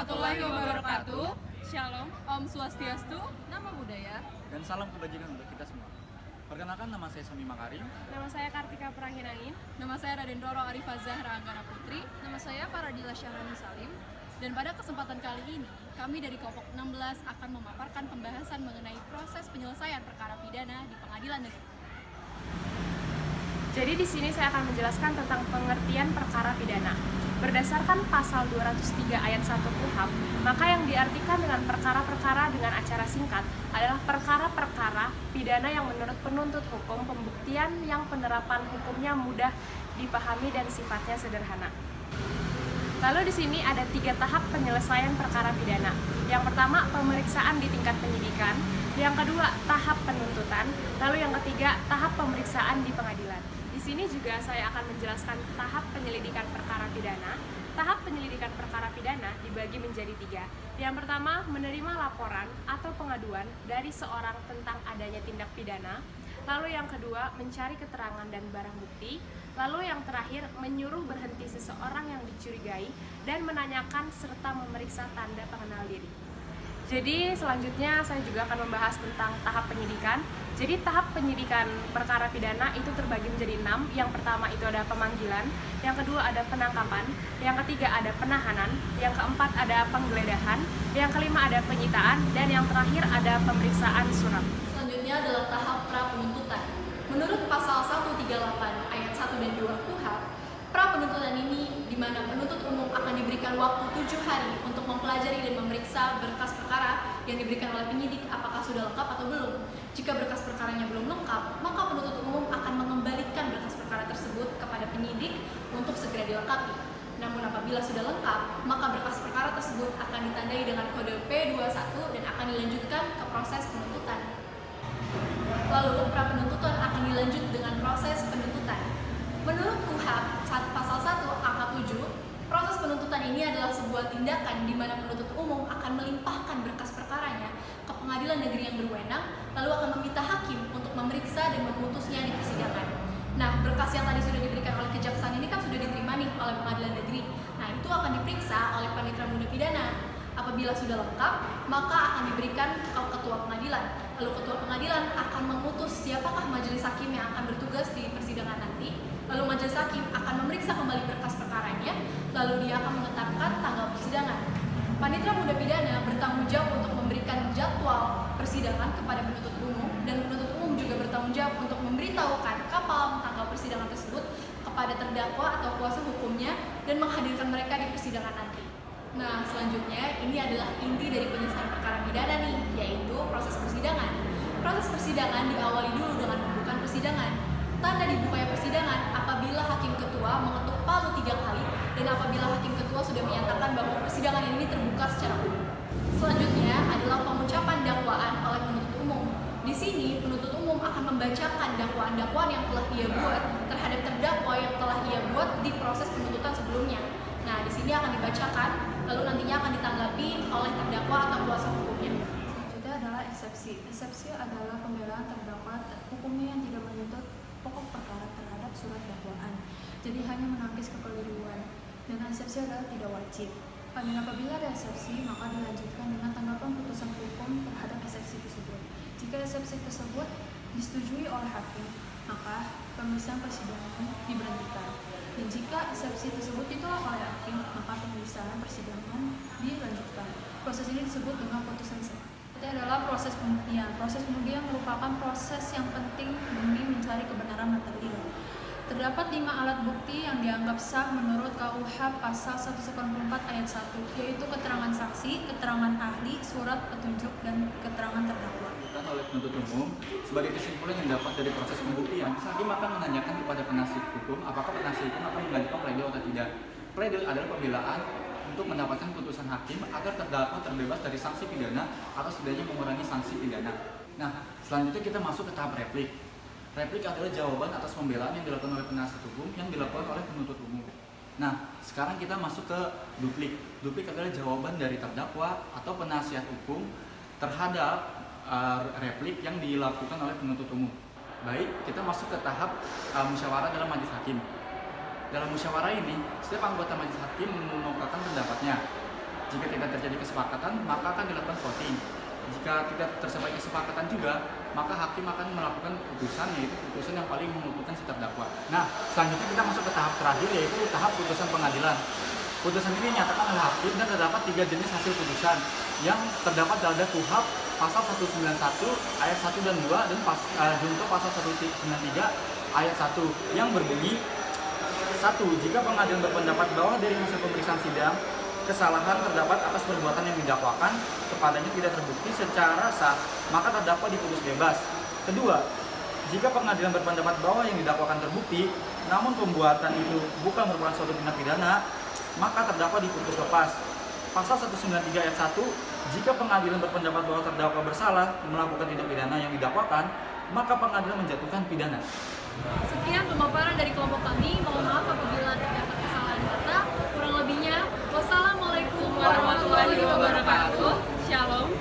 warahmatullahi wabarakatuh. Shalom, Om Swastiastu. nama budaya. Dan salam kebajikan untuk kita semua. Perkenalkan, nama saya Sami Makarim. Nama saya Kartika Pranghinangin. Nama saya Raden Roro Arifah Zahra Anggara Putri. Nama saya Faradila Syahrani Salim. Dan pada kesempatan kali ini, kami dari kelompok 16 akan memaparkan pembahasan mengenai proses penyelesaian perkara pidana di pengadilan negeri. Jadi di sini saya akan menjelaskan tentang pengertian perkara pidana. Berdasarkan pasal 203 ayat 1 KUHP, maka yang diartikan dengan perkara-perkara dengan acara singkat adalah perkara-perkara pidana yang menurut penuntut hukum pembuktian yang penerapan hukumnya mudah dipahami dan sifatnya sederhana. Lalu di sini ada 3 tahap penyelesaian perkara pidana. Yang pertama, pemeriksaan di tingkat penyidikan. Yang kedua, tahap penuntutan. Lalu yang ketiga, tahap pemeriksaan di pengadilan. Di sini juga saya akan menjelaskan tahap penyelidikan perkara pidana. Tahap penyelidikan perkara pidana dibagi menjadi 3. Yang pertama, menerima laporan atau pengaduan dari seorang tentang adanya tindak pidana. Lalu yang kedua, mencari keterangan dan barang bukti. Lalu yang terakhir, menyuruh berhenti seseorang yang dicurigai dan menanyakan serta memeriksa tanda pengenal diri. Jadi selanjutnya saya juga akan membahas tentang tahap penyidikan. Jadi tahap penyidikan perkara pidana itu terbagi menjadi 6. Yang pertama itu ada pemanggilan, yang kedua ada penangkapan, yang ketiga ada penahanan, yang keempat ada penggeledahan, yang kelima ada penyitaan, dan yang terakhir ada pemeriksaan surat. Selanjutnya adalah tahap pra-penuntutan. Menurut pasal 138 ayat 1 dan 2 KUHP, pra-penuntutan ini di mana penuntut umum akan diberikan waktu 7 hari untuk mempelajari dan memeriksa berkas perkara yang diberikan oleh penyidik apakah sudah lengkap atau belum. Jika berkas perkaranya belum lengkap, maka penuntut umum akan mengembalikan berkas perkara tersebut kepada penyidik untuk segera dilengkapi. Namun apabila sudah lengkap, maka berkas perkara tersebut akan ditandai dengan kode P21 dan akan dilanjutkan ke proses penuntutan. Lalu pra-penuntutan akan dilanjut dengan proses penuntutan. Menurut KUHP pasal 1 angka 7, proses penuntutan ini adalah sebuah tindakan di mana penuntut umum akan melimpahkan berkas perkaranya ke pengadilan negeri yang berwenang, lalu akan meminta hakim untuk memeriksa dan memutusnya di persidangan. Nah, berkas yang tadi sudah diberikan oleh kejaksaan ini kan sudah diterima nih oleh pengadilan negeri. Nah, itu akan diperiksa oleh Panitera Muda Pidana. Apabila sudah lengkap, maka akan diberikan ke ketua pengadilan. Lalu ketua pengadilan akan memutus siapakah majelis hakim yang akan bertugas di persidangan nanti. Lalu majelis hakim akan memeriksa kembali berkas perkaranya, lalu dia akan menetapkan tanggal persidangan. Panitera Muda Pidana bertanggung jawab untuk memberikan jadwal persidangan kepada penuntut umum, dan penuntut umum juga bertanggung jawab untuk memberitahukan kapan tanggal persidangan tersebut kepada terdakwa atau kuasa hukumnya dan menghadirkan mereka di persidangan nanti. Nah, selanjutnya ini adalah inti dari penyelesaian perkara pidana nih, yaitu proses persidangan. Proses persidangan diawali dulu dengan pembukaan persidangan. Tanda dibukanya persidangan apabila hakim ketua mengetuk palu 3 kali dan apabila hakim ketua sudah menyatakan bahwa persidangan ini terbuka secara umum. Selanjutnya adalah pengucapan dakwaan oleh penuntut umum. Di sini penuntut umum akan membacakan dakwaan-dakwaan yang telah ia buat terhadap terdakwa yang telah ia buat di proses penuntutan sebelumnya. Nah, di sini akan dibacakan, lalu nantinya akan ditanggapi oleh terdakwa atau kuasa hukumnya. Selanjutnya adalah eksepsi. Eksepsi adalah pembelaan terdakwa hukumnya yang tidak menuntut pokok perkara terhadap surat dakwaan, jadi hanya menangkis kekeliruan. Dan eksepsi adalah tidak wajib. Dan apabila ada eksepsi, maka dilanjutkan dengan tanggapan putusan hukum terhadap eksepsi tersebut. Jika eksepsi tersebut disetujui oleh hakim, maka pemeriksaan persidangan diberhentikan. Dan jika eksepsi tersebut ditolak oleh hakim, maka pemeriksaan persidangan dilanjutkan. Proses ini disebut dengan putusan sengketa. Itu adalah proses pembuktian. Proses pembuktian merupakan proses yang penting demi mencari kebenaran material. Terdapat 5 alat bukti yang dianggap sah menurut KUHP pasal 184 ayat 1, yaitu keterangan saksi, keterangan ahli, surat petunjuk, dan keterangan terdakwa. Oleh penuntut umum, sebagai kesimpulan yang dapat dari proses pembuktian, hakim akan menanyakan kepada penasihat hukum apakah penasihat hukum akan mengajukan pledoi atau tidak. Pledoi adalah pembelaan untuk mendapatkan putusan hakim agar terdakwa terbebas dari sanksi pidana atau setidaknya mengurangi sanksi pidana. Nah, selanjutnya kita masuk ke tahap replik. Replik adalah jawaban atas pembelaan yang dilakukan oleh penasihat hukum yang dilakukan oleh penuntut umum. Nah, sekarang kita masuk ke duplik. Duplik adalah jawaban dari terdakwa atau penasihat hukum terhadap replik yang dilakukan oleh penuntut umum. Baik, kita masuk ke tahap musyawarah dalam majelis hakim. Dalam musyawarah ini, setiap anggota majelis hakim mengemukakan pendapatnya. Jika tidak terjadi kesepakatan, maka akan dilakukan voting. Jika tidak tercapai kesepakatan juga, maka hakim akan melakukan putusan, yaitu putusan yang paling menguntungkan si terdakwa. Nah, selanjutnya kita masuk ke tahap terakhir, yaitu tahap putusan pengadilan. Putusan ini dinyatakan oleh hakim dan terdapat 3 jenis hasil putusan yang terdapat dalam KUHP pasal 191 ayat 1 dan 2 dan junto pasal 193 ayat 1 yang berbunyi 1. Jika pengadilan berpendapat bahwa dari hasil pemeriksaan sidang kesalahan terdapat atas perbuatan yang didakwakan kepadanya tidak terbukti secara sah, maka terdakwa diputus bebas. Kedua, jika pengadilan berpendapat bahwa yang didakwakan terbukti, namun pembuatan itu bukan merupakan suatu tindak pidana, maka terdakwa diputus lepas. Pasal 193 ayat 1, jika pengadilan berpendapat bahwa terdakwa bersalah melakukan tindak pidana yang didakwakan, maka pengadilan menjatuhkan pidana. Sekian pemaparan dari kelompok kami. Mohon maaf apabila terdapat kesalahan kata. Kurang lebihnya, wassalamualaikum warahmatullahi wabarakatuh. Shalom.